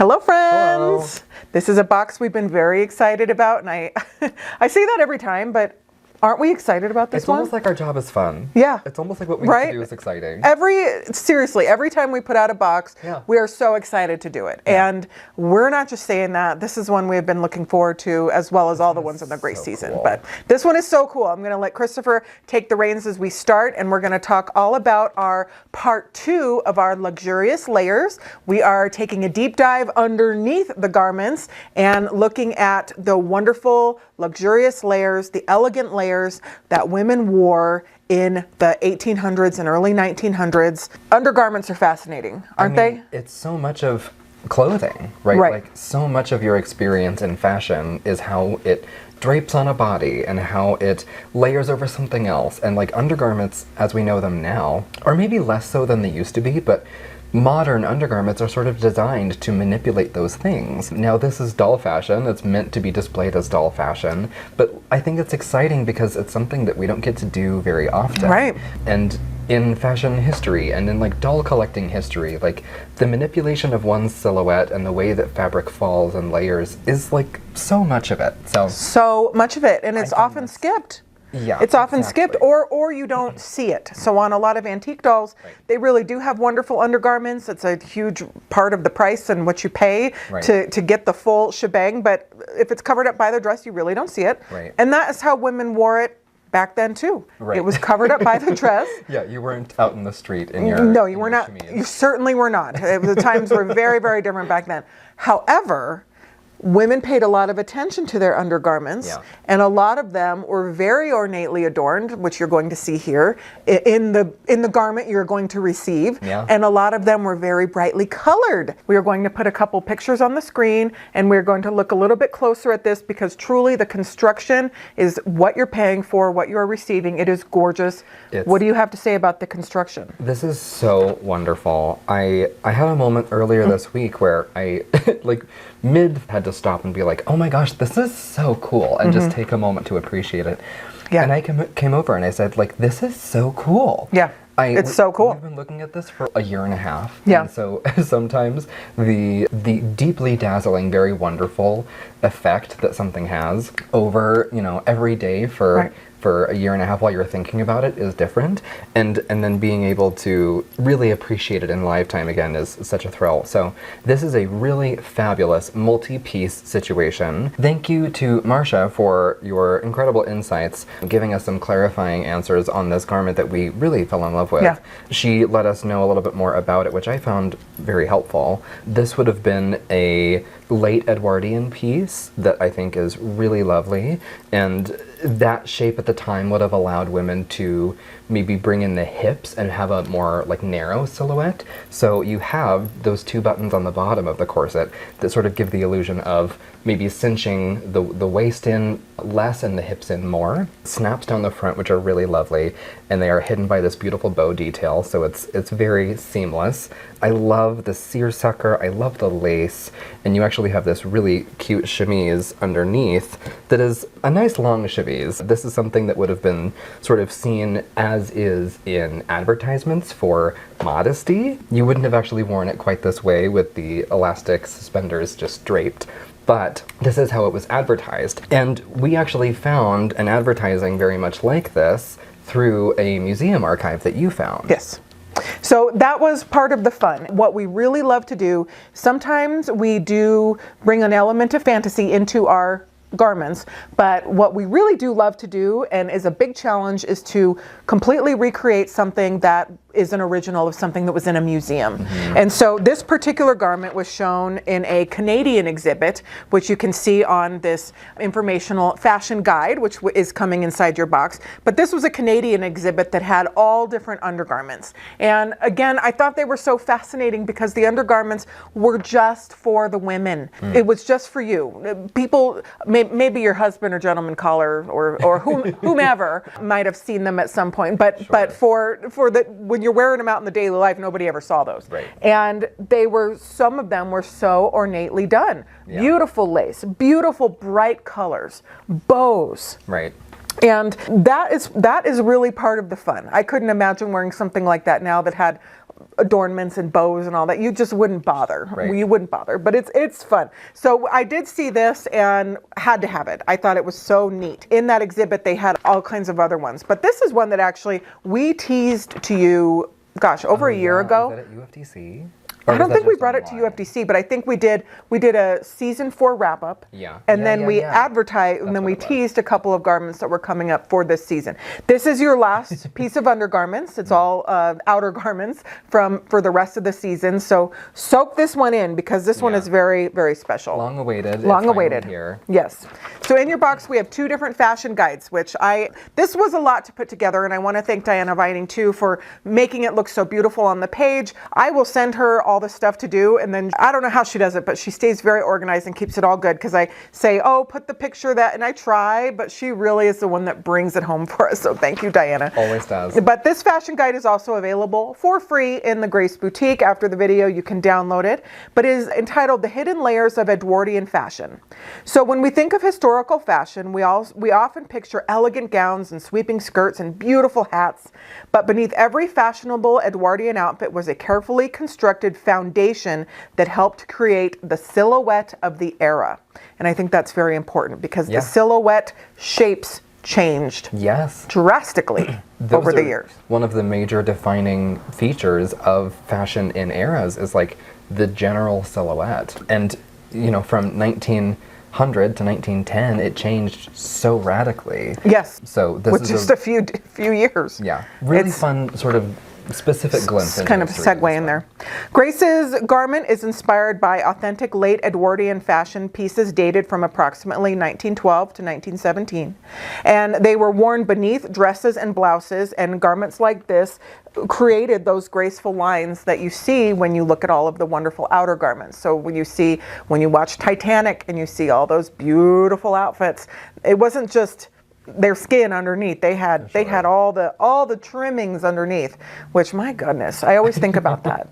Hello, friends. Hello. This is a box we've been very excited about, and I say that every time, but aren't we excited about this one? It's almost like our job is fun. Yeah. It's almost like what we have to do is exciting. Seriously, every time we put out a box, we are so excited to do it. Yeah. And we're not just saying that. This is one we've been looking forward to, as well as all the ones in the Grace season. Cool. But this one is so cool. I'm going to let Christopher take the reins as we start, and we're going to talk all about our part 2 of our luxurious layers. We are taking a deep dive underneath the garments and looking at the wonderful, luxurious layers, the elegant layers that women wore in the 1800s and early 1900s. Undergarments are fascinating, aren't they? It's so much of clothing, right? Like so much of your experience in fashion is how it drapes on a body and how it layers over something else. And like undergarments, as we know them now, are maybe less so than they used to be, but modern undergarments are sort of designed to manipulate those things. Now this is doll fashion, it's meant to be displayed as doll fashion, but I think it's exciting because it's something that we don't get to do very often. Right. And in fashion history and in like doll collecting history, like the manipulation of one's silhouette and the way that fabric falls and layers is like so much of it. So much of it, and it's often skipped. Yeah, it's often skipped, or you don't see it. So on a lot of antique dolls, they really do have wonderful undergarments. It's a huge part of the price and what you pay to get the full shebang. But if it's covered up by the dress, you really don't see it. Right. And that is how women wore it back then too. Right. It was covered up by the dress. Yeah, you weren't out in the street in your No, you were not. chemise. You certainly were not. The times were very, very different back then. However, women paid a lot of attention to their undergarments, and a lot of them were very ornately adorned, which you're going to see here in the garment you're going to receive. And a lot of them were very brightly colored. We are going to put a couple pictures on the screen, and we're going to look a little bit closer at this because truly the construction is what you're paying for, what you're receiving. It is gorgeous. What do you have to say about the construction? This is so wonderful. I had a moment earlier this week where I like mid had to stop and be like, oh my gosh, this is so cool, and just take a moment to appreciate it. And I came over and I said, like, this is so cool. It's so cool. We've been looking at this for a year and a half. And so sometimes the deeply dazzling, very wonderful effect that something has over, every day for a year and a half while you're thinking about it is different, and then being able to really appreciate it in lifetime again is such a thrill. So this is a really fabulous multi-piece situation. Thank you to Marcia for your incredible insights, giving us some clarifying answers on this garment that we really fell in love with. She let us know a little bit more about it, which I found very helpful. This would have been a late Edwardian piece that I think is really lovely, and that shape at the time would have allowed women to maybe bring in the hips and have a more like narrow silhouette. So you have those 2 buttons on the bottom of the corset that sort of give the illusion of maybe cinching the waist in less and the hips in more. Snaps down the front, which are really lovely, and they are hidden by this beautiful bow detail, so it's very seamless. I love the seersucker, I love the lace, and you actually have this really cute chemise underneath that is a nice long chemise. This is something that would have been sort of seen as is in advertisements for modesty. You wouldn't have actually worn it quite this way with the elastic suspenders just draped. But this is how it was advertised. And we actually found an advertising very much like this through a museum archive that you found. Yes. So that was part of the fun. What we really love to do, sometimes we do bring an element of fantasy into our garments, but what we really do love to do, and is a big challenge, is to completely recreate something that is an original of something that was in a museum. And so this particular garment was shown in a Canadian exhibit, which you can see on this informational fashion guide, which is coming inside your box. But this was a Canadian exhibit that had all different undergarments. And again, I thought they were so fascinating because the undergarments were just for the women. It was just for you. People, maybe your husband or gentleman caller or whomever might have seen them at some point, but for the when you're wearing them out in the daily life, nobody ever saw those. And some of them were so ornately done. Beautiful lace, beautiful bright colors, bows. And that is really part of the fun. I couldn't imagine wearing something like that now that had adornments and bows and all that. You just wouldn't bother. Right. You wouldn't bother, but it's fun. So I did see this and had to have it. I thought it was so neat. In that exhibit, they had all kinds of other ones, but this is one that actually we teased to you, gosh, over a year ago. Was that at UFDC? I don't think we brought it to UFDC, but I think we did a season 4 wrap up. Yeah. And then we advertised, and then we teased a couple of garments that were coming up for this season. This is your last piece of undergarments. It's all outer garments for the rest of the season. So soak this one in because this one is very, very special. Long awaited. Long awaited. Here. Yes. So in your box, we have 2 different fashion guides, which this was a lot to put together. And I want to thank Diana Vining too for making it look so beautiful on the page. I will send her all the stuff to do, and then I don't know how she does it, but she stays very organized and keeps it all good because I say, oh, put the picture that, and I try, but she really is the one that brings it home for us. So thank you, Diana. Always does. But this fashion guide is also available for free in the Grace Boutique. After the video, you can download it, but it is entitled The Hidden Layers of Edwardian Fashion. So when we think of historical fashion, we often picture elegant gowns and sweeping skirts and beautiful hats, but beneath every fashionable Edwardian outfit was a carefully constructed foundation that helped create the silhouette of the era. And I think that's very important because the silhouette shapes changed drastically over the years. One of the major defining features of fashion in eras is like the general silhouette. And, you know, from 1900 to 1910, it changed so radically. Yes. So this is just a few years. Yeah. Really fun sort of specific glimpse. Kind of segue in there. Grace's garment is inspired by authentic late Edwardian fashion pieces dated from approximately 1912 to 1917. And they were worn beneath dresses and blouses, and garments like this created those graceful lines that you see when you look at all of the wonderful outer garments. So when you watch Titanic and you see all those beautiful outfits, it wasn't just their skin underneath. They had all the trimmings underneath, which, my goodness, I always think about that.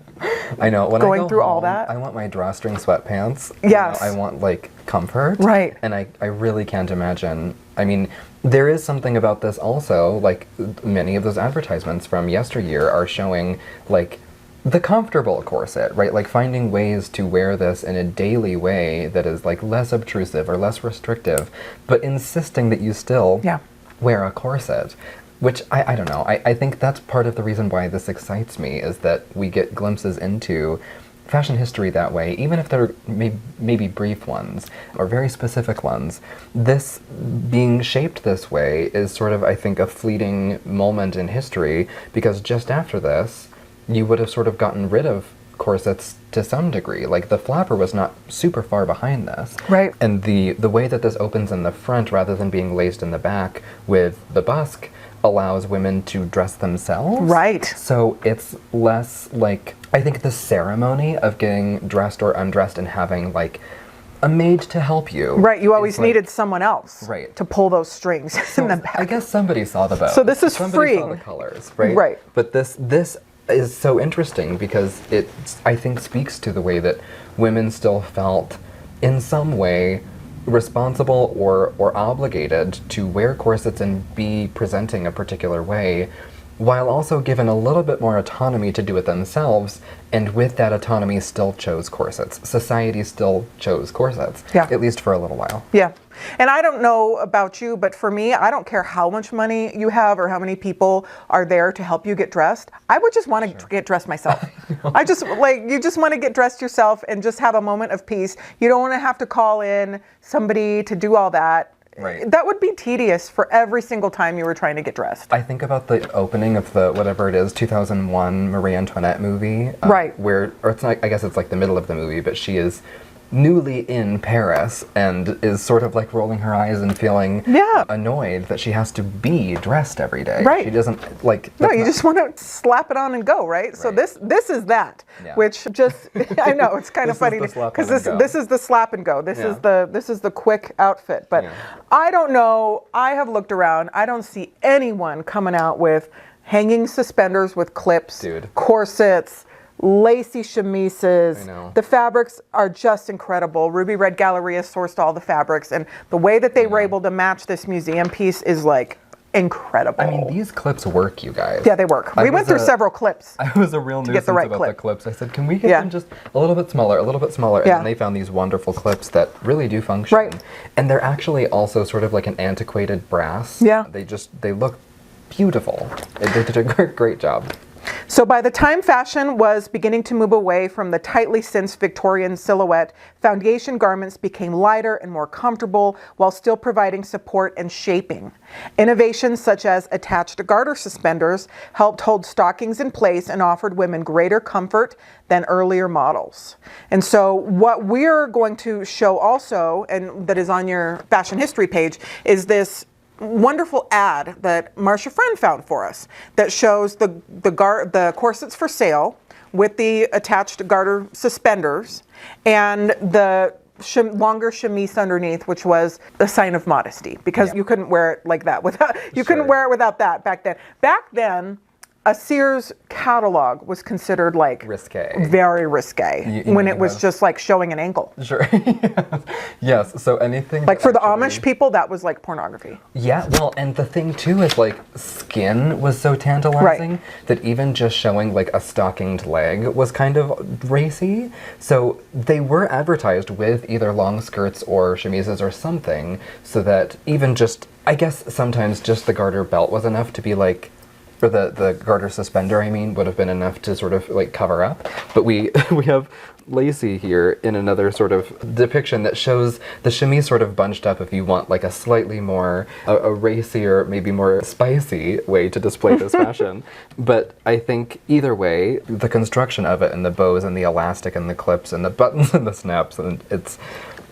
I know. When going I go through home, all that, I want my drawstring sweatpants. Yes. You know, I want like comfort. Right. And I really can't imagine. I mean, there is something about this also. Like many of those advertisements from yesteryear are showing like the comfortable corset, right? Like finding ways to wear this in a daily way that is like less obtrusive or less restrictive, but insisting that you still wear a corset, which I don't know. I think that's part of the reason why this excites me, is that we get glimpses into fashion history that way, even if they're maybe brief ones or very specific ones. This being shaped this way is sort of, I think, a fleeting moment in history, because just after this, you would have sort of gotten rid of corsets to some degree. Like the flapper was not super far behind this. Right. And the way that this opens in the front rather than being laced in the back with the busk allows women to dress themselves. Right. So it's less like, I think the ceremony of getting dressed or undressed and having like a maid to help you. Right, you always needed someone else to pull those strings in the back. I guess somebody saw the bow. So this is somebody freeing. Saw the colors, right? Right. But this is so interesting because it, I think, speaks to the way that women still felt in some way responsible or obligated to wear corsets and be presenting a particular way, while also given a little bit more autonomy to do it themselves, and with that autonomy still chose corsets. Society still chose corsets, at least for a little while. Yeah. And I don't know about you, but for me, I don't care how much money you have or how many people are there to help you get dressed. I would just want to get dressed myself. I just, like, you just want to get dressed yourself and just have a moment of peace. You don't want to have to call in somebody to do all that. Right. That would be tedious for every single time you were trying to get dressed. I think about the opening of the, whatever it is, 2001 Marie Antoinette movie. Right. Where, or it's not, I guess it's like the middle of the movie, but she is newly in Paris and is sort of like rolling her eyes and feeling annoyed that she has to be dressed every day. Right. She doesn't like... No, you just want to slap it on and go, right? So this is that, which just, I know, it's kind of funny because this is the slap and go. This is the quick outfit. But I don't know, I have looked around, I don't see anyone coming out with hanging suspenders with clips, corsets, Lacie chemises. I know. The fabrics are just incredible. Ruby Red Galleria sourced all the fabrics, and the way that they were able to match this museum piece is like incredible. I mean, these clips work, you guys. Yeah, they work. We went through several clips. I was a real nuisance the right about clip. the clips. I said, can we get them just a little bit smaller, a little bit smaller? And then they found these wonderful clips that really do function. Right. And they're actually also sort of like an antiquated brass. Yeah. They look beautiful. They did a great job. So by the time fashion was beginning to move away from the tightly cinched Victorian silhouette, foundation garments became lighter and more comfortable while still providing support and shaping. Innovations such as attached garter suspenders helped hold stockings in place and offered women greater comfort than earlier models. And so what we're going to show also, and that is on your fashion history page, is this wonderful ad that Marcia Friend found for us that shows the corsets for sale with the attached garter suspenders and the longer chemise underneath, which was a sign of modesty, because you couldn't wear it like that without couldn't wear it without that back then. Back then, a Sears catalog was considered like risque, very risque, when it was just like showing an ankle. Sure. Yes. So anything like for the Amish people, that was like pornography. Yeah. Well, and the thing too is like skin was so tantalizing that even just showing like a stockinged leg was kind of racy. So they were advertised with either long skirts or chemises or something, so that even just, I guess sometimes just the garter belt was enough to be like, or the garter suspender, I mean, would have been enough to sort of like cover up. But we have Lacie here in another sort of depiction that shows the chemise sort of bunched up if you want like a slightly more, a racier, maybe more spicy way to display this fashion. But I think either way, the construction of it and the bows and the elastic and the clips and the buttons and the snaps, and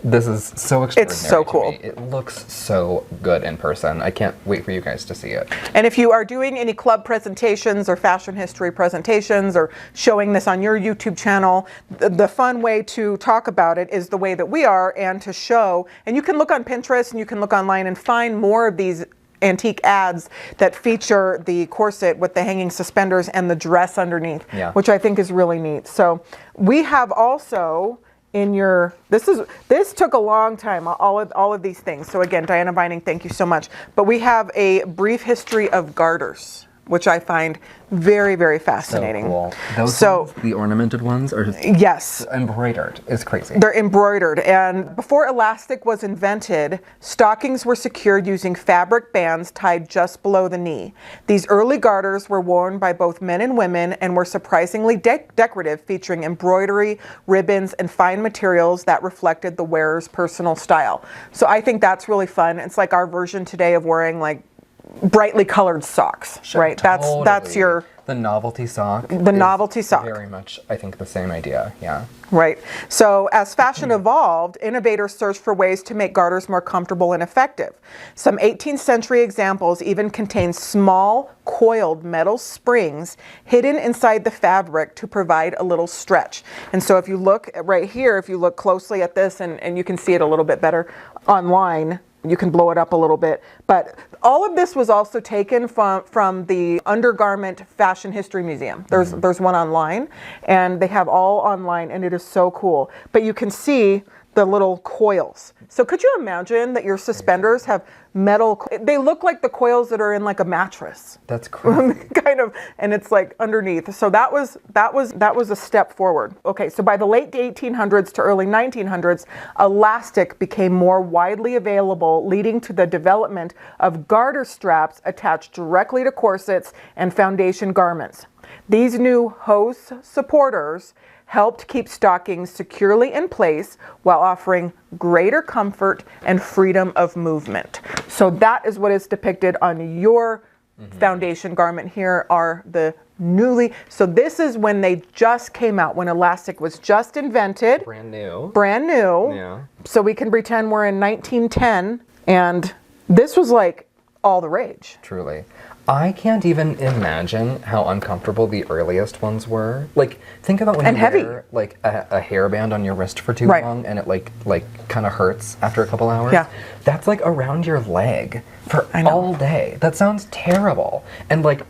this is so extraordinary. It's so cool. To me. It looks so good in person. I can't wait for you guys to see it. And if you are doing any club presentations or fashion history presentations or showing this on your YouTube channel, the fun way to talk about it is the way that we are, and to show, and you can look on Pinterest and you can look online and find more of these antique ads that feature the corset with the hanging suspenders and the dress underneath, which I think is really neat. So we have also in your, this took a long time, all of these things. So again, Diana Vining, thank you so much. But we have a brief history of garters, which I find very, very fascinating. So cool. Those ones, the ornamented ones, are just embroidered. It's crazy. They're embroidered. And before elastic was invented, stockings were secured using fabric bands tied just below the knee. These early garters were worn by both men and women and were surprisingly decorative, featuring embroidery, ribbons, and fine materials that reflected the wearer's personal style. So I think that's really fun. It's like our version today of wearing like brightly colored socks, right? Totally. That's your the novelty sock. The novelty sock. Very much, I think, the same idea. Yeah. Right. So as fashion evolved, innovators searched for ways to make garters more comfortable and effective. Some 18th century examples even contain small coiled metal springs hidden inside the fabric to provide a little stretch. And so if you look right here, if you look closely at this, and you can see it a little bit better online, you can blow it up a little bit. But all of this was also taken from the Undergarment Fashion History Museum. There's one online, and they have all online, and it is so cool. But you can see the little coils. So could you imagine that your suspenders have metal, they look like the coils that are in like a mattress. That's crazy. Kind of, and it's like underneath. So that was a step forward. Okay, so by the late 1800s to early 1900s, elastic became more widely available, leading to the development of garter straps attached directly to corsets and foundation garments. These new hose supporters helped keep stockings securely in place while offering greater comfort and freedom of movement. So that is what is depicted on your foundation garment. Here are the so this is when they just came out, when elastic was just invented. Brand new. Brand new. Yeah. So we can pretend we're in 1910, and this was like all the rage. Truly. I can't even imagine how uncomfortable the earliest ones were. Like, think about when you wear like a hairband on your wrist for too long, and it like kind of hurts after a couple hours. Yeah. That's like around your leg for all day. That sounds terrible. And like,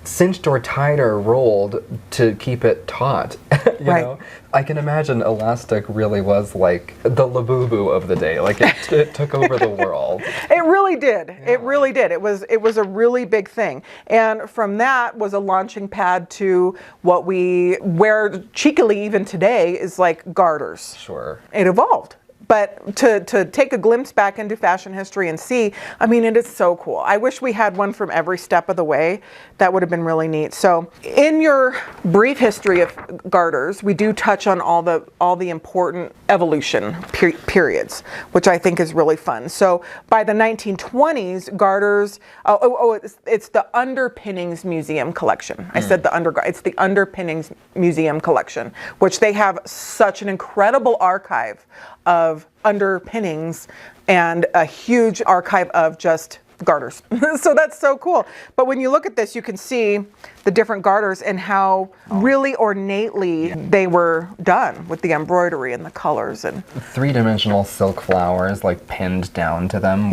cinched or tied or rolled to keep it taut. you Right. know? I can imagine elastic really was like the Labubu of the day. Like it took over the world. It really did. It really did. It was a really big thing. And from that was a launching pad to what we wear cheekily even today is like garters. Sure. It evolved. But to take a glimpse back into fashion history and see, I mean, it is so cool. I wish we had one from every step of the way. That would have been really neat. So in your brief history of garters, we do touch on all the important evolution periods, which I think is really fun. So by the 1920s, garters, it's the Underpinnings Museum collection. I said it's the Underpinnings Museum collection, which they have such an incredible archive of underpinnings and a huge archive of just garters. So that's so cool. But when you look at this, you can see the different garters and how really ornately they were done with the embroidery and the colors and three-dimensional silk flowers like pinned down to them.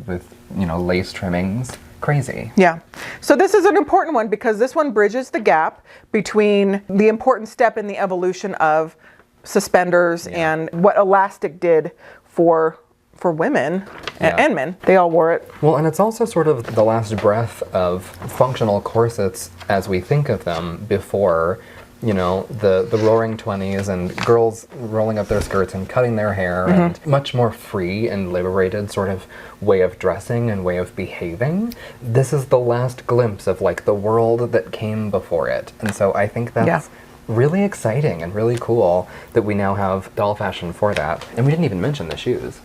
With lace trimmings. Crazy. Yeah. So this is an important one because this one bridges the gap between the important step in the evolution of suspenders and what elastic did for women and men. They all wore it. Well, and it's also sort of the last breath of functional corsets as we think of them before, the roaring 20s and girls rolling up their skirts and cutting their hair and much more free and liberated sort of way of dressing and way of behaving. This is the last glimpse of like the world that came before it. And so I think that's really exciting and really cool that we now have doll fashion for that. And we didn't even mention the shoes.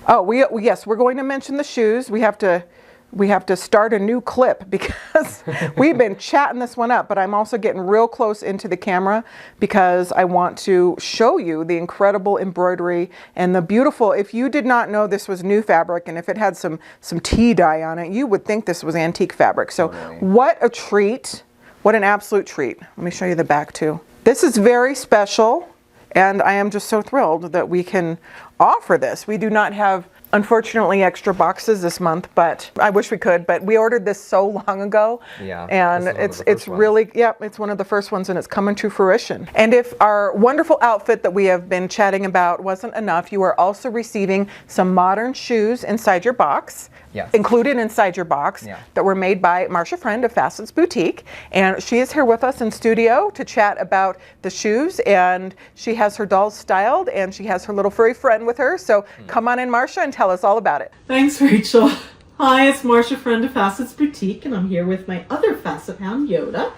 Oh, yes, we're going to mention the shoes. We have to start a new clip because we've been chatting this one up, but I'm also getting real close into the camera because I want to show you the incredible embroidery and the beautiful, if you did not know this was new fabric and if it had some tea dye on it, you would think this was antique fabric. So what a treat. What an absolute treat. Let me show you the back too. This is very special and I am just so thrilled that we can offer this. We do not have, unfortunately, extra boxes this month, but I wish we could, but we ordered this so long ago. Yeah. And it's really, it's one of the first ones and it's coming to fruition. And if our wonderful outfit that we have been chatting about wasn't enough, you are also receiving some modern shoes inside your box. Yes. Included inside your box that were made by Marcia Friend of Facets Boutique. And she is here with us in studio to chat about the shoes, and she has her dolls styled and she has her little furry friend with her. So come on in, Marcia, and tell us all about it. Thanks, Rachel. Hi, it's Marcia Friend of Facets Boutique, and I'm here with my other facet hound, Yoda.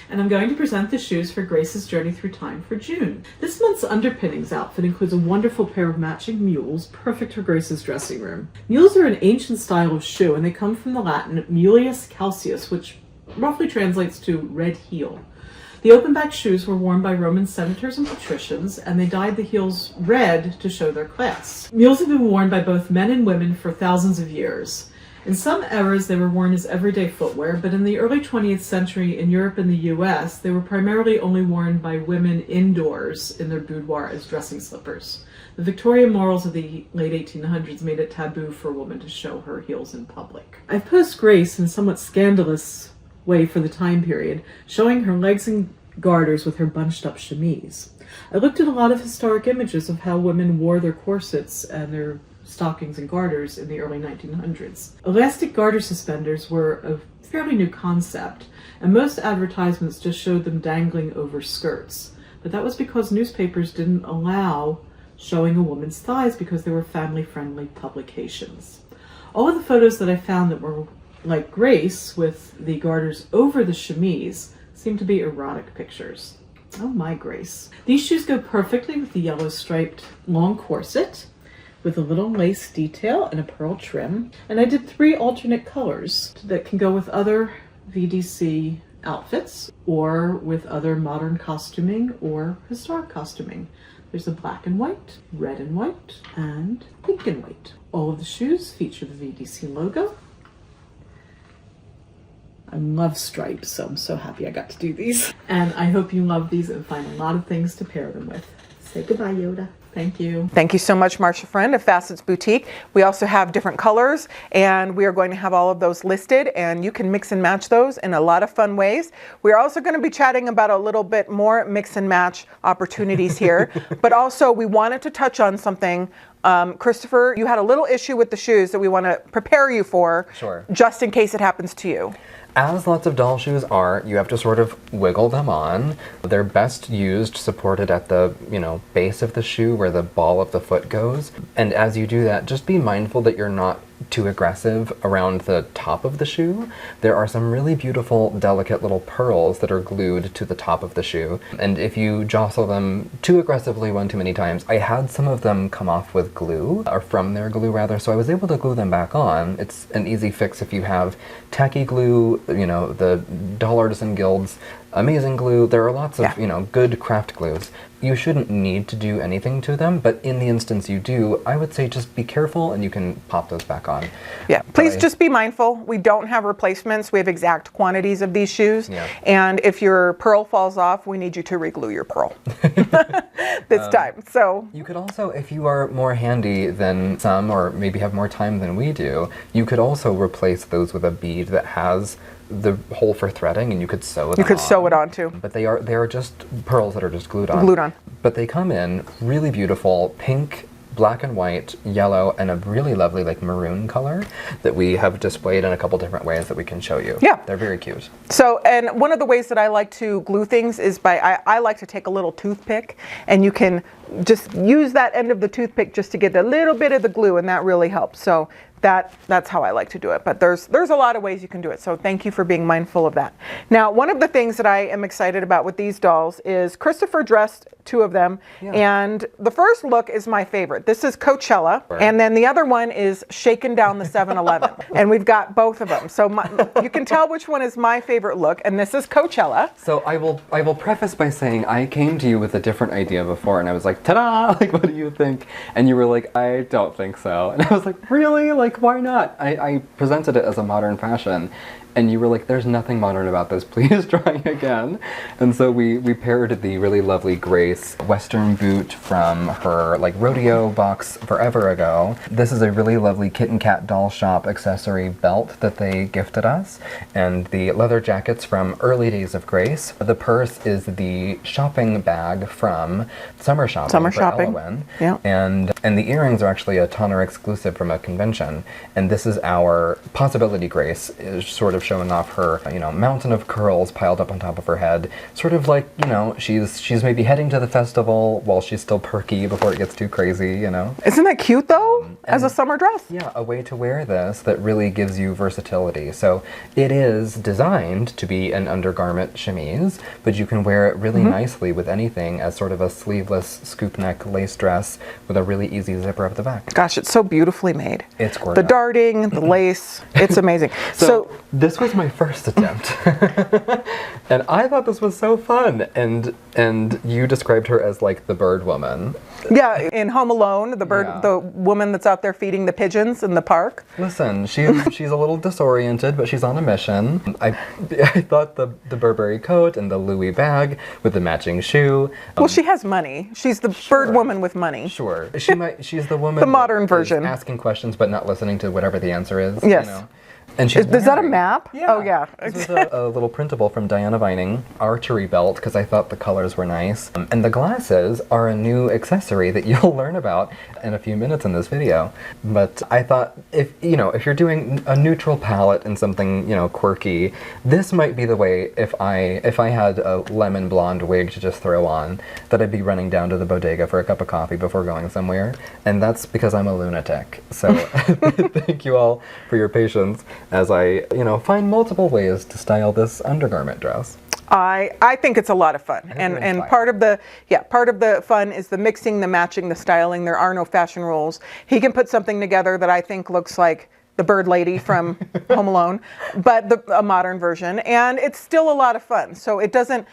And I'm going to present the shoes for Grace's Journey Through Time for June. This month's underpinnings outfit includes a wonderful pair of matching mules, perfect for Grace's dressing room. Mules are an ancient style of shoe, and they come from the Latin mulius calceus, which roughly translates to red heel. The open-back shoes were worn by Roman senators and patricians, and they dyed the heels red to show their class. Mules have been worn by both men and women for thousands of years. In some eras, they were worn as everyday footwear, but in the early 20th century in Europe and the US, they were primarily only worn by women indoors in their boudoir as dressing slippers. The Victorian morals of the late 1800s made it taboo for a woman to show her heels in public. I've posed Grace in a somewhat scandalous way for the time period, showing her legs and garters with her bunched up chemise. I looked at a lot of historic images of how women wore their corsets and their stockings and garters in the early 1900s. Elastic garter suspenders were a fairly new concept, and most advertisements just showed them dangling over skirts. But that was because newspapers didn't allow showing a woman's thighs because they were family-friendly publications. All of the photos that I found that were like Grace with the garters over the chemise seemed to be erotic pictures. Oh my, Grace. These shoes go perfectly with the yellow striped long corset, with a little lace detail and a pearl trim. And I did 3 alternate colors that can go with other VDC outfits or with other modern costuming or historic costuming. There's a black and white, red and white, and pink and white. All of the shoes feature the VDC logo. I love stripes, so I'm so happy I got to do these. And I hope you love these and find a lot of things to pair them with. Say goodbye, Yoda. Thank you. Thank you so much, Marcia Friend of Facets Boutique. We also have different colors, and we are going to have all of those listed, and you can mix and match those in a lot of fun ways. We're also going to be chatting about a little bit more mix and match opportunities here, but also we wanted to touch on something. Christopher, you had a little issue with the shoes that we want to prepare you for, Sure. just in case it happens to you. As lots of doll shoes are, you have to sort of wiggle them on. They're best used supported at the, base of the shoe where the ball of the foot goes. And as you do that, just be mindful that you're not too aggressive around the top of the shoe. There are some really beautiful, delicate little pearls that are glued to the top of the shoe. And if you jostle them too aggressively one too many times, I had some of them come off with glue, or from their glue rather, so I was able to glue them back on. It's an easy fix if you have tacky glue, the Doll Artisan Guild's amazing glue. There are lots of, good craft glues. You shouldn't need to do anything to them, but in the instance you do, I would say just be careful and you can pop those back on. Yeah, please just be mindful. We don't have replacements. We have exact quantities of these shoes. Yeah. And if your pearl falls off, we need you to re-glue your pearl this time. So you could also, if you are more handy than some, or maybe have more time than we do, you could also replace those with a bead that has the hole for threading, and you could sew them on. you could sew it on too. But they are just pearls that are just glued on. Glued on. But they come in really beautiful pink, black and white, yellow, and a really lovely maroon color that we have displayed in a couple different ways that we can show you. Yeah. They're very cute. So, and one of the ways that I like to glue things is I like to take a little toothpick, and you can just use that end of the toothpick just to get a little bit of the glue, and that really helps. So that's how I like to do it. But there's a lot of ways you can do it. So thank you for being mindful of that. Now, one of the things that I am excited about with these dolls is Christopher dressed two of them. Yeah. And the first look is my favorite. This is Coachella. Right. And then the other one is Shaken Down the 7-Eleven. And we've got both of them. So you can tell which one is my favorite look. And this is Coachella. So I will preface by saying I came to you with a different idea before, and I was like, ta-da! What do you think? And you were like, I don't think so. And I was like, really? Why not? I presented it as a modern fashion, and you were like, there's nothing modern about this, please try again. And so we paired the really lovely Grace Western boot from her rodeo box forever ago. This is a really lovely Kitten Kat Doll Shop accessory belt that they gifted us, and the leather jackets from early days of Grace. The purse is the shopping bag from Summer Shopping for Ellawin. Yeah. And the earrings are actually a Tonner exclusive from a convention. And this is our Possibility Grace, is sort of showing off her, mountain of curls piled up on top of her head. Sort of like, she's maybe heading to the festival while she's still perky before it gets too crazy, Isn't that cute though? As a summer dress? Yeah, a way to wear this that really gives you versatility. So it is designed to be an undergarment chemise, but you can wear it really nicely with anything as sort of a sleeveless scoop neck lace dress with a really easy zipper up the back. Gosh, it's so beautifully made. It's gorgeous. The darting, the lace, it's amazing. So this was my first attempt, and I thought this was so fun. And you described her as the bird woman. Yeah, in Home Alone, Yeah. the woman that's out there feeding the pigeons in the park. Listen, she's a little disoriented, but she's on a mission. I thought the Burberry coat and the Louis bag with the matching shoe. Well, she has money. She's the bird woman with money. Sure, she's the woman. The modern that is version. asking questions but not listening to whatever the answer is. Yes. And she's Is that a wearing- map? Yeah. Oh, yeah. This was a little printable from Diana Vining, archery belt, because I thought the colors were nice. And the glasses are a new accessory that you'll learn about in a few minutes in this video. But I thought if you're doing a neutral palette and something, quirky, this might be the way if I had a lemon blonde wig to just throw on, that I'd be running down to the bodega for a cup of coffee before going somewhere. And that's because I'm a lunatic. So thank you all for your patience as I, find multiple ways to style this undergarment dress. I think it's a lot of fun, and fun. part of the fun is the mixing, the matching, the styling. There are no fashion rules. He can put something together that I think looks like the bird lady from Home Alone, but a modern version, and it's still a lot of fun. So it doesn't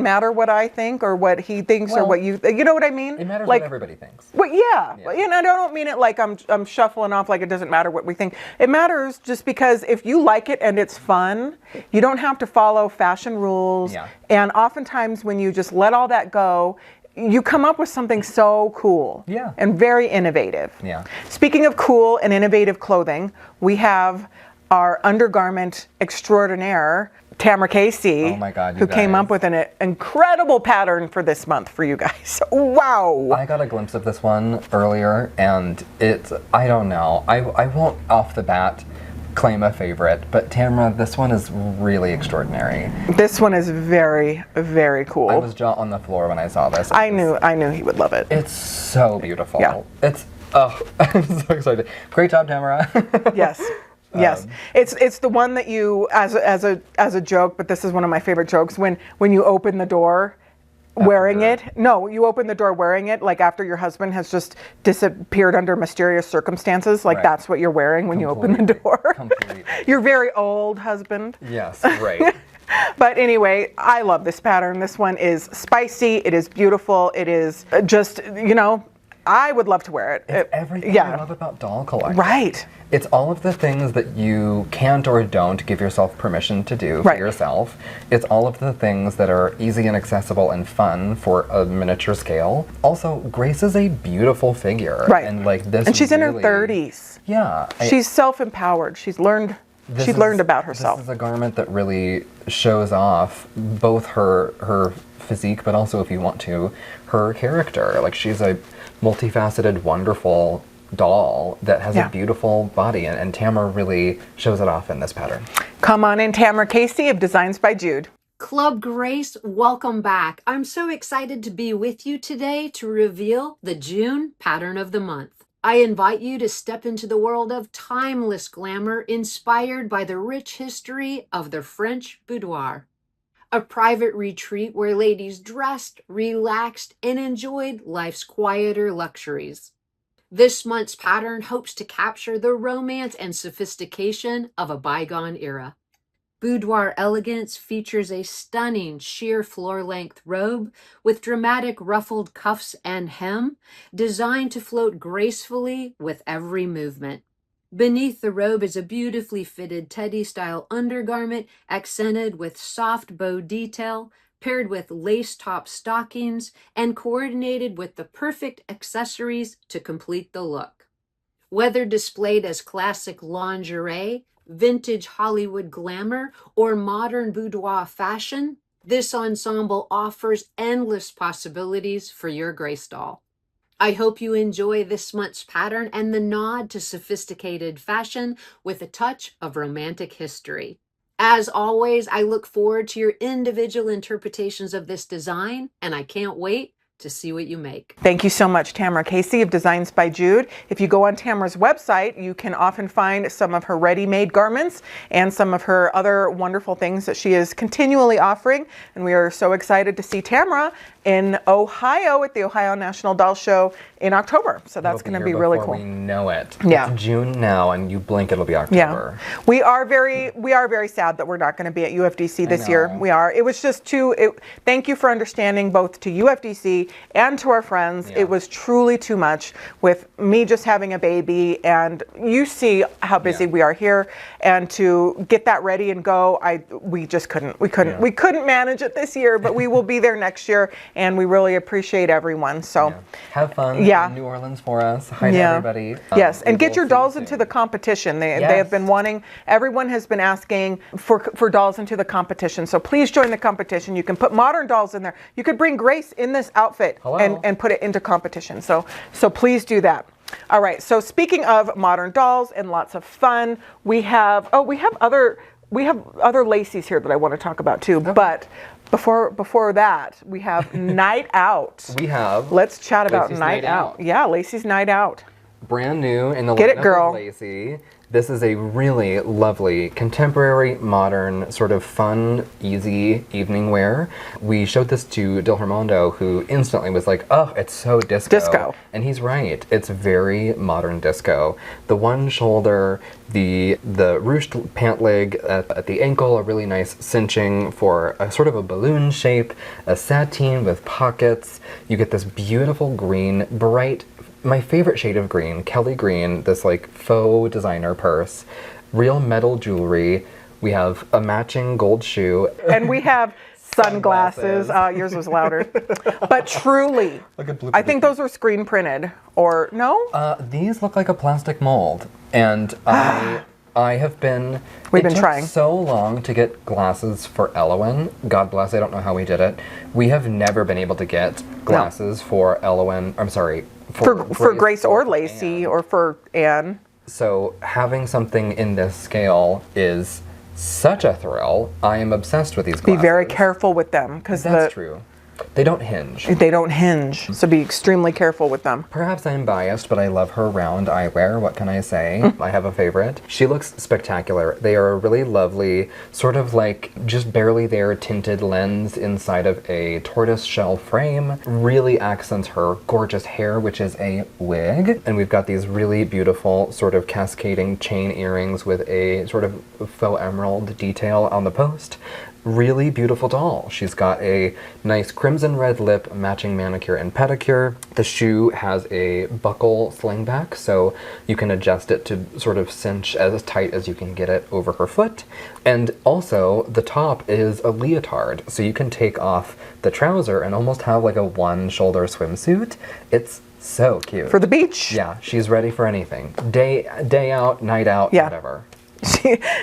matter what I think or what he thinks or what you know what I mean. It matters what everybody thinks. Well, yeah. And I don't mean it like I'm shuffling off like it doesn't matter what we think. It matters just because if you like it and it's fun, you don't have to follow fashion rules. Yeah. And oftentimes when you just let all that go, you come up with something so cool. Yeah. And very innovative. Yeah. Speaking of cool and innovative clothing, we have our undergarment extraordinaire, Tamara Casey, Oh my God, you who came guys. up with an incredible pattern for this month for you guys. Wow. I got a glimpse of this one earlier, and I don't know. I won't off the bat claim a favorite, but Tamara, this one is really extraordinary. This one is very, very cool. I was jaw on the floor when I saw this. I knew he would love it. It's so beautiful. Yeah. I'm so excited. Great job, Tamara. Yes. Yes, it's the one that you, as a joke, but this is one of my favorite jokes, when you open the door wearing it. No, you open the door wearing it, like after your husband has just disappeared under mysterious circumstances, like Right. that's what you're wearing when you open the door. Completely. Your very old husband. Yes, right. But anyway, I love this pattern. This one is spicy, it is beautiful, it is just, I would love to wear it. It's everything I love about doll collecting. Right. It's all of the things that you can't or don't give yourself permission to do for Right. yourself. It's all of the things that are easy and accessible and fun for a miniature scale. Also, Grace is a beautiful figure. Right. And like this And she's in her really- 30s. Yeah. She's self-empowered. She's learned about herself. This is a garment that really shows off both her physique, but also, if you want to, her character. Like, she's a multifaceted, wonderful doll that has a beautiful body, and Tamara really shows it off in this pattern. Come on in, Tamara Casey of Designs by Jude. Club Grace, welcome back. I'm so excited to be with you today to reveal the June pattern of the month. I invite you to step into the world of timeless glamour inspired by the rich history of the French boudoir. A private retreat where ladies dressed, relaxed, and enjoyed life's quieter luxuries. This month's pattern hopes to capture the romance and sophistication of a bygone era. Boudoir elegance features a stunning sheer floor-length robe with dramatic ruffled cuffs and hem, designed to float gracefully with every movement. Beneath the robe is a beautifully fitted teddy-style undergarment accented with soft bow detail, paired with lace-top stockings, and coordinated with the perfect accessories to complete the look. Whether displayed as classic lingerie, vintage Hollywood glamour, or modern boudoir fashion, this ensemble offers endless possibilities for your Grace doll. I hope you enjoy this month's pattern and the nod to sophisticated fashion with a touch of romantic history. As always, I look forward to your individual interpretations of this design, and I can't wait to see what you make. Thank you so much, Tamara Casey of Designs by Jude. If you go on Tamara's website, you can often find some of her ready-made garments and some of her other wonderful things that she is continually offering. And we are so excited to see Tamara in Ohio at the Ohio National Doll Show in October. So that's going to be really cool. We know it. Yeah. It's June now, and you blink, it'll be October. Yeah, we are very sad that we're not going to be at UFDC this year. know. We are. It was just thank you for understanding, both to UFDC and to our friends. Yeah. It was truly too much with me just having a baby, and you see how busy we are here, and to get that ready and go, we just couldn't. We couldn't manage it this year, but we will be there next year, and we really appreciate everyone. So. Have fun Yeah. in New Orleans for us. Hi to everybody. Yes, We and get will your see you dolls soon. into the competition. They Yes. have been wanting, everyone has been asking for dolls into the competition. So please join the competition. You can put modern dolls in there. You could bring Grace in this outfit Hello. and put it into competition. So please do that. All right, so speaking of modern dolls and lots of fun, we have other Lacies here that I want to talk about too. But before that, we have Night Out. Let's chat about Lacie's Night Night Out. Out. Yeah, Lacie's Night Out. Brand new in the Get it, lineup girl. of Lacie. This is a really lovely, contemporary, modern, sort of fun, easy evening wear. We showed this to Dilhermondo, who instantly was like, oh, it's so disco. Disco. And he's right. It's very modern disco. The one shoulder, the ruched pant leg at the ankle, a really nice cinching for a sort of a balloon shape, a sateen with pockets. You get this beautiful green, bright, my favorite shade of green, Kelly green, this like faux designer purse, real metal jewelry. We have a matching gold shoe. And we have sunglasses. Yours was louder. But truly, I think those were screen printed, or no? These look like a plastic mold, and I have been. We've been took trying so long to get glasses for Elowen. God bless. I don't know how we did it. We have never been able to get glasses for Elowen. I'm sorry. For Grace or Lacie or for Anne. So having something in this scale is such a thrill. I am obsessed with these glasses. Be very careful with them, because That's true. They don't hinge. They don't hinge, so be extremely careful with them. Perhaps I'm biased, but I love her round eyewear. What can I say? I have a favorite. She looks spectacular. They are a really lovely, sort of like just barely there tinted lens inside of a tortoise shell frame. Really accents her gorgeous hair, which is a wig. And we've got these really beautiful sort of cascading chain earrings with a sort of faux emerald detail on the post. Really beautiful doll. She's got a nice crimson red lip, matching manicure and pedicure. The shoe has a buckle slingback, so you can adjust it to sort of cinch as tight as you can get it over her foot. And also, the top is a leotard, so you can take off the trouser and almost have like a one-shoulder swimsuit. It's so cute. For the beach. Yeah, she's ready for anything. Day out, night out, Yeah. whatever.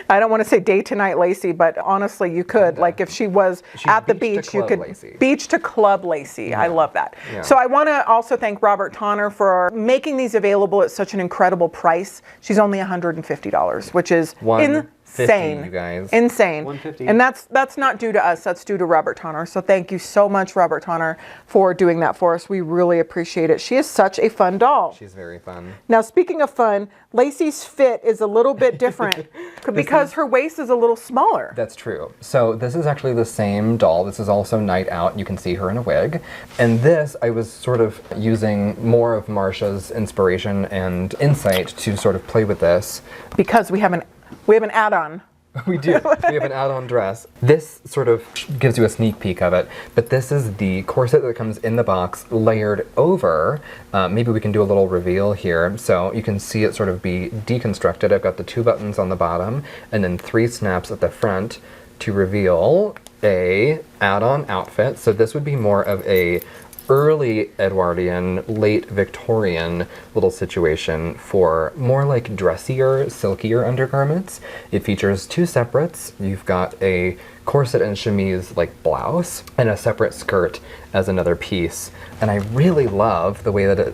I don't want to say day to night Lacie, but honestly, you could. Like if she was She's at the beach to beach, you club could Lacie. beach to club Lacie. I love that. Yeah. So I want to also thank Robert Tonner for making these available at such an incredible price. She's only $150, which is insane, you guys. Insane. $150. And that's not due to us. That's due to Robert Tonner. So thank you so much, Robert Tonner, for doing that for us. We really appreciate it. She is such a fun doll. She's very fun. Now, speaking of fun, Lacie's fit is a little bit different because her waist is a little smaller. That's true. So this is actually the same doll. This is also Night Out. You can see her in a wig. And this, I was sort of using more of Marcia's inspiration and insight to sort of play with this. Because we have an add-on. We do. We have an add-on dress. This sort of gives you a sneak peek of it, but this is the corset that comes in the box layered over. Maybe we can do a little reveal here. So you can see it sort of be deconstructed. I've got the 2 buttons on the bottom and then 3 snaps at the front to reveal a add-on outfit. So this would be more of a early Edwardian, late Victorian little situation for more like dressier, silkier undergarments. It features 2 separates. You've got a corset and chemise like blouse and a separate skirt as another piece. And I really love the way that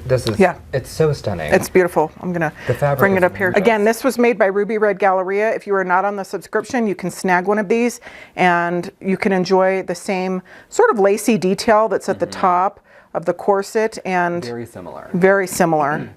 this is, it's so stunning. It's beautiful. I'm gonna bring it up here. gorgeous. Again, this was made by Ruby Red Galleria. If you are not on the subscription, you can snag one of these and you can enjoy the same sort of lacy detail that's at the top of the corset and Very similar. very similar.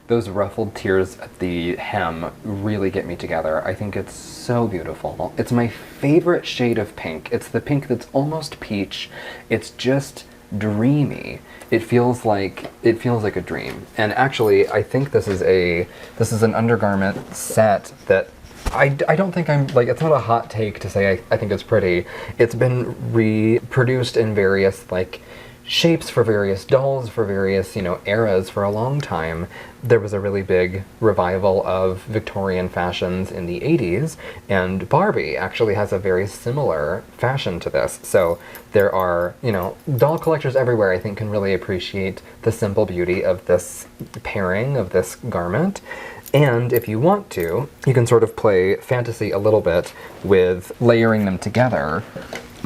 Those ruffled tiers at the hem really get me together. I think it's so beautiful. It's my favorite shade of pink. It's the pink that's almost peach. It's just dreamy. It feels like a dream. And actually, I think this is an undergarment set that I don't think I'm like, it's not a hot take to say I think it's pretty. It's been reproduced in various like shapes for various dolls for various, eras for a long time. There was a really big revival of Victorian fashions in the 80s, and Barbie actually has a very similar fashion to this. So there are, doll collectors everywhere I think can really appreciate the simple beauty of this pairing, of this garment. And if you want to, you can sort of play fantasy a little bit with layering them together.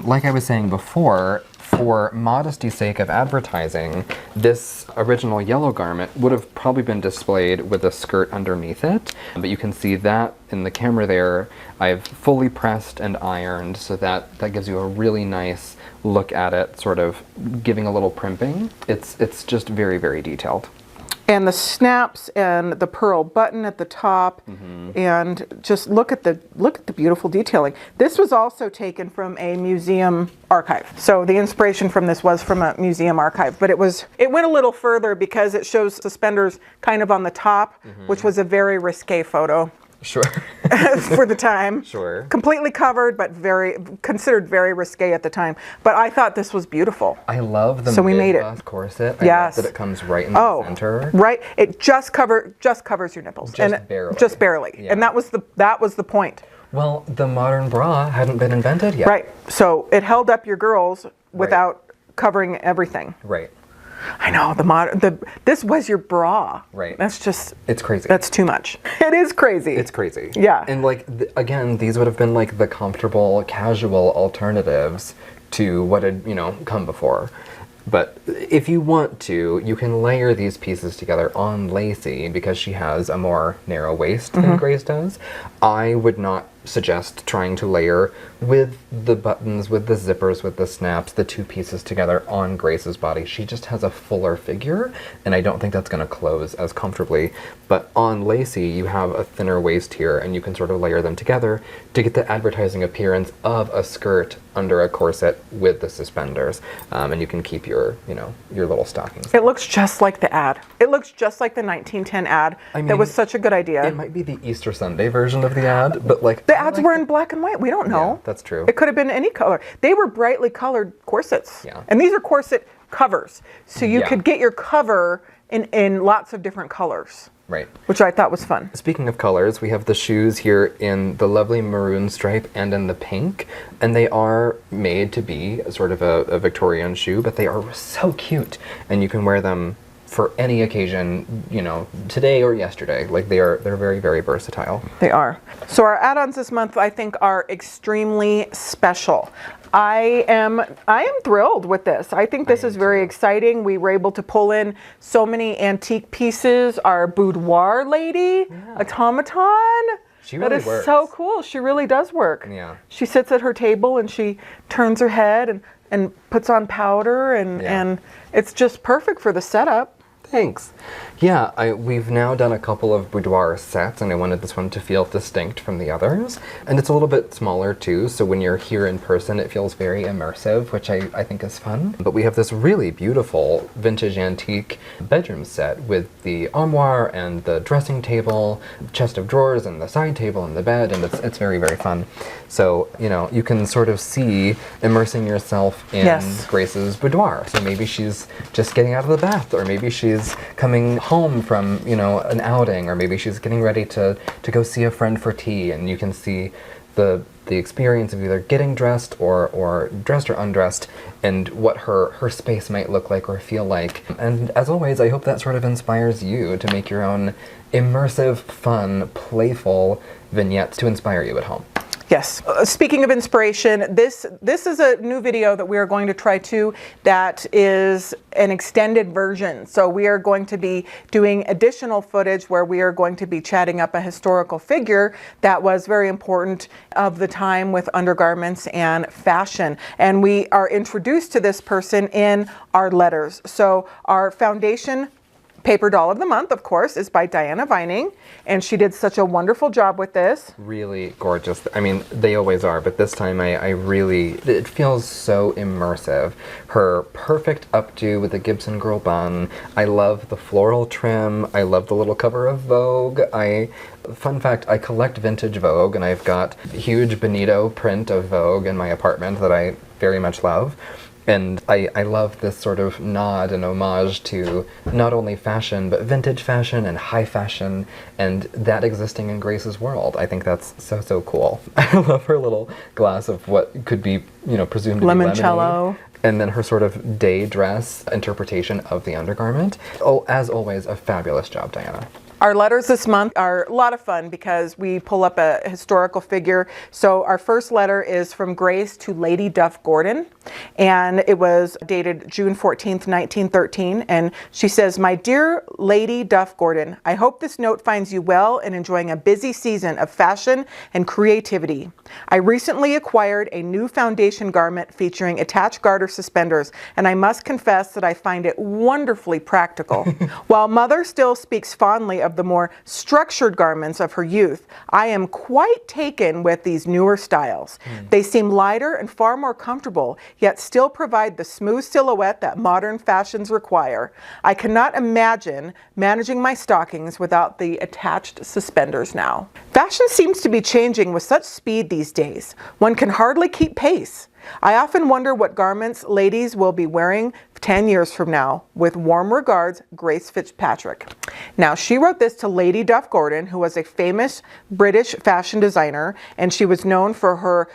Like I was saying before, for modesty's sake of advertising, this original yellow garment would have probably been displayed with a skirt underneath it. But you can see that in the camera there, I've fully pressed and ironed so that gives you a really nice look at it, sort of giving a little primping. It's just very, very detailed. And the snaps and the pearl button at the top, and just look at the beautiful detailing. This was also taken from a museum archive. So the inspiration from this was from a museum archive, but it went a little further because it shows suspenders kind of on the top, which was a very risque photo. Sure. For the time. Sure. Completely covered, but considered very risque at the time. But I thought this was beautiful. I love the mid-bust corset. Yes. I love that it comes right in the center. Right. It just covers your nipples. Just barely. Just barely. Yeah. And that was the point. Well, the modern bra hadn't been invented yet. Right. So it held up your girls without covering everything. Right. I know, this was your bra. Right. That's just... It's crazy. That's too much. It is crazy. It's crazy. Yeah. And like, again, these would have been like the comfortable, casual alternatives to what had, come before. But if you want to, you can layer these pieces together on Lacie because she has a more narrow waist than Grace does. I would not suggest trying to layer with the buttons, with the zippers, with the snaps, the two pieces together on Grace's body. She just has a fuller figure, and I don't think that's going to close as comfortably. But on Lacie, you have a thinner waist here, and you can sort of layer them together to get the advertising appearance of a skirt under a corset with the suspenders. And you can keep your little stockings. It looks just like the ad. It looks just like the 1910 ad. That was such a good idea. It might be the Easter Sunday version of the ad, but like... The ads were in black and white. We don't know. Yeah, that's true. It could have been any color. They were brightly colored corsets. Yeah. And these are corset covers. So you could get your cover in lots of different colors. Right. Which I thought was fun. Speaking of colors, we have the shoes here in the lovely maroon stripe and in the pink. And they are made to be sort of a Victorian shoe, but they are so cute. And you can wear them for any occasion, today or yesterday. Like they're very, very versatile. They are. So our add-ons this month, I think, are extremely special. I am thrilled with this. I think this is very exciting. We were able to pull in so many antique pieces. Our boudoir lady, automaton. She really works. That is so cool. She really does work. Yeah. She sits at her table and she turns her head and puts on powder and it's just perfect for the setup. Thanks. Yeah, we've now done a couple of boudoir sets, and I wanted this one to feel distinct from the others. And it's a little bit smaller too, so when you're here in person, it feels very immersive, which I think is fun. But we have this really beautiful vintage antique bedroom set with the armoire and the dressing table, chest of drawers, and the side table and the bed, and it's very, very fun. So, you can sort of see immersing yourself in Grace's boudoir. So maybe she's just getting out of the bath, or maybe she's coming home from, an outing, or maybe she's getting ready to go see a friend for tea, and you can see the experience of either getting dressed or dressed or undressed, and what her space might look like or feel like. And as always, I hope that sort of inspires you to make your own immersive, fun, playful vignettes to inspire you at home. Yes. Speaking of inspiration, this is a new video that we are going to try too that is an extended version. So we are going to be doing additional footage where we are going to be chatting up a historical figure that was very important of the time with undergarments and fashion. And we are introduced to this person in our letters. So our foundation paper doll of the month, of course, is by Diana Vining, and she did such a wonderful job with this. Really gorgeous. I mean, they always are, but this time it feels so immersive. Her perfect updo with the Gibson girl bun. I love the floral trim. I love the little cover of Vogue. Fun fact, I collect vintage Vogue, and I've got a huge Benito print of Vogue in my apartment that I very much love. And I love this sort of nod and homage to not only fashion, but vintage fashion and high fashion, and that existing in Grace's world. I think that's so, so cool. I love her little glass of what could be, presumed to be limoncello. And then her sort of day dress interpretation of the undergarment. Oh, as always, a fabulous job, Diana. Our letters this month are a lot of fun because we pull up a historical figure. So our first letter is from Grace to Lady Duff Gordon, and it was dated June 14th, 1913. And she says, "My dear Lady Duff Gordon, I hope this note finds you well and enjoying a busy season of fashion and creativity. I recently acquired a new foundation garment featuring attached garter suspenders, and I must confess that I find it wonderfully practical. While Mother still speaks fondly of the more structured garments of her youth, I am quite taken with these newer styles. They seem lighter and far more comfortable, yet still provide the smooth silhouette that modern fashions require. I cannot imagine managing my stockings without the attached suspenders now. Fashion seems to be changing with such speed these days. One can hardly keep pace. I often wonder what garments ladies will be wearing 10 years from now. With warm regards, Grace Fitzpatrick. Now, she wrote this to Lady Duff Gordon, who was a famous British fashion designer, and she was known for her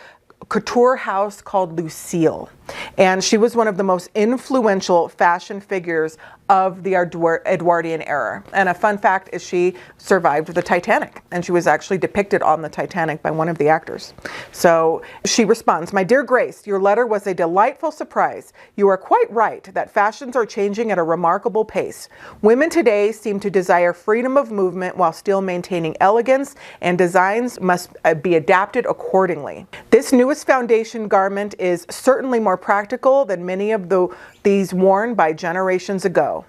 couture house called Lucille. And she was one of the most influential fashion figures of the Edwardian era. And a fun fact is she survived the Titanic, and she was actually depicted on the Titanic by one of the actors. So she responds, "My dear Grace, your letter was a delightful surprise. You are quite right that fashions are changing at a remarkable pace. Women today seem to desire freedom of movement while still maintaining elegance, and designs must be adapted accordingly. This newest foundation garment is certainly more practical than many of these worn by generations ago.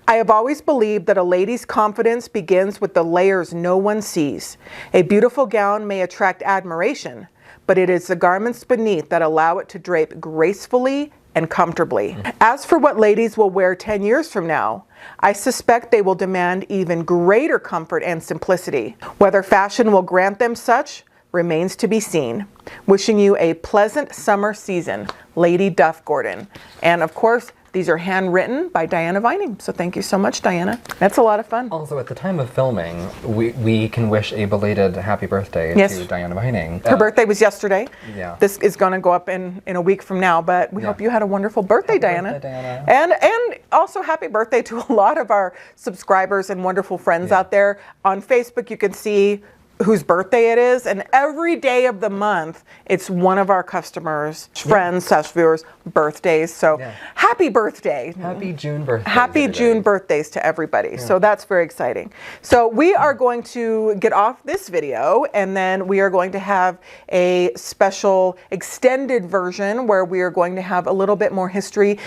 I have always believed that a lady's confidence begins with the layers no one sees. A beautiful gown may attract admiration, but it is the garments beneath that allow it to drape gracefully and comfortably. As for what ladies will wear 10 years from now, I suspect they will demand even greater comfort and simplicity. Whether fashion will grant them such remains to be seen. Wishing you a pleasant summer season, Lady Duff Gordon." And of course, these are handwritten by Diana Vining. So thank you so much, Diana. That's a lot of fun. Also, at the time of filming, we can wish a belated happy birthday to Diana Vining. Her birthday was yesterday. Yeah. This is going to go up in a week from now, but we hope you had a wonderful birthday, Diana. Birthday, Diana. And also happy birthday to a lot of our subscribers and wonderful friends out there. On Facebook, you can see whose birthday it is, and every day of the month it's one of our customers, friends, viewers' birthdays. So happy birthday. Happy June birthday. Happy June birthdays to everybody. So that's very exciting. So we are going to get off this video, and then we are going to have a special extended version where we are going to have a little bit more history,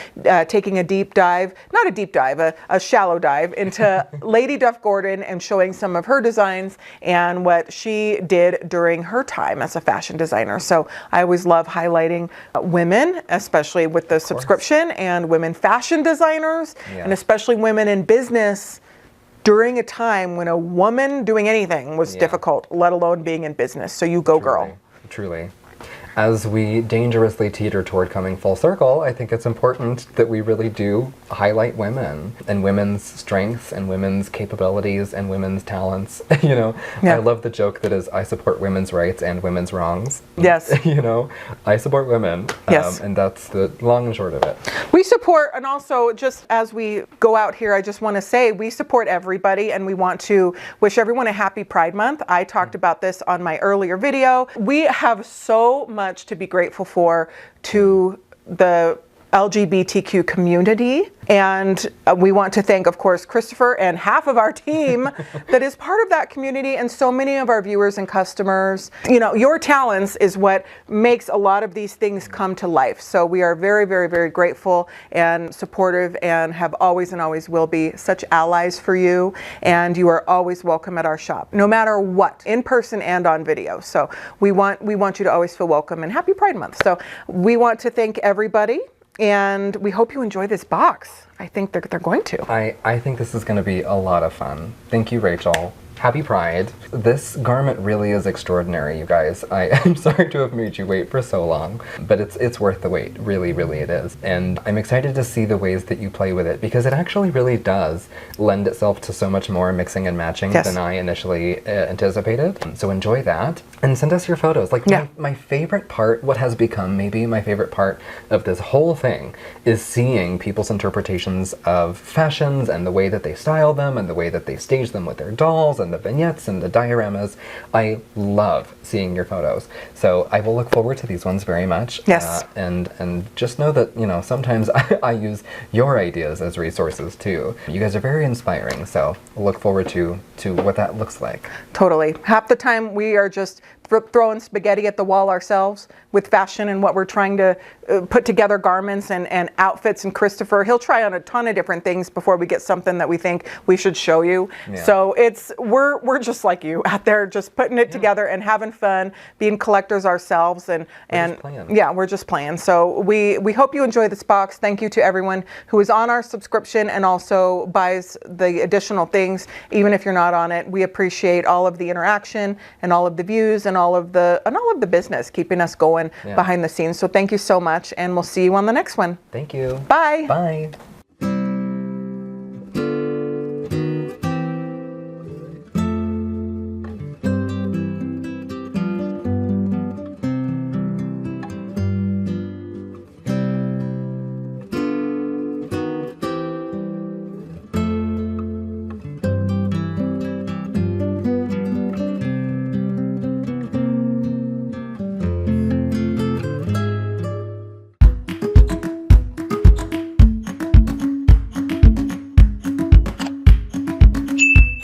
taking a deep dive, not a deep dive, a shallow dive into Lady Duff Gordon and showing some of her designs and what she did during her time as a fashion designer. So I always love highlighting women, especially with the subscription, and women fashion designers, and especially women in business during a time when a woman doing anything was difficult, let alone being in business. So you go, girl. Truly. As we dangerously teeter toward coming full circle, I think it's important that we really do highlight women and women's strengths and women's capabilities and women's talents. You know, I love the joke that is, I support women's rights and women's wrongs. Yes. You know, I support women. Yes. And that's the long and short of it. We support, and also just as we go out here, I just want to say we support everybody, and we want to wish everyone a happy Pride Month. I talked about this on my earlier video. We have so much to be grateful for to the LGBTQ community, and we want to thank, of course, Christopher and half of our team that is part of that community, and so many of our viewers and customers. You know, your talents is what makes a lot of these things come to life. So we are very, very, very grateful and supportive, and have always and always will be such allies for you, and you are always welcome at our shop, no matter what, in person and on video. So we want you to always feel welcome, and happy Pride Month. So we want to thank everybody, and we hope you enjoy this box. I think they're going to. I think this is going to be a lot of fun. Thank you, Rachel. Happy Pride. This garment really is extraordinary, you guys. I'm sorry to have made you wait for so long, but it's worth the wait. Really, really it is. And I'm excited to see the ways that you play with it, because it actually really does lend itself to so much more mixing and matching than I initially anticipated. So enjoy that, and send us your photos. Like my favorite part, what has become maybe my favorite part of this whole thing, is seeing people's interpretations of fashions and the way that they style them and the way that they stage them with their dolls and the vignettes and the dioramas. I love seeing your photos. So I will look forward to these ones very much. Yes. And just know that, you know, sometimes I use your ideas as resources too. You guys are very inspiring, so we'll look forward to what that looks like. Totally. Half the time we are just throwing spaghetti at the wall ourselves with fashion and what we're trying to put together garments and outfits. And Christopher, he'll try on a ton of different things before we get something that we think we should show you. So we're just like you out there, just putting it together and having fun, being collectors ourselves, and we're just playing. So we hope you enjoy this box. Thank you to everyone who is on our subscription and also buys the additional things, even if you're not on it. We appreciate all of the interaction and all of the views and all of the business, keeping us going behind the scenes. So thank you so much, and we'll see you on the next one. Thank you. Bye. Bye.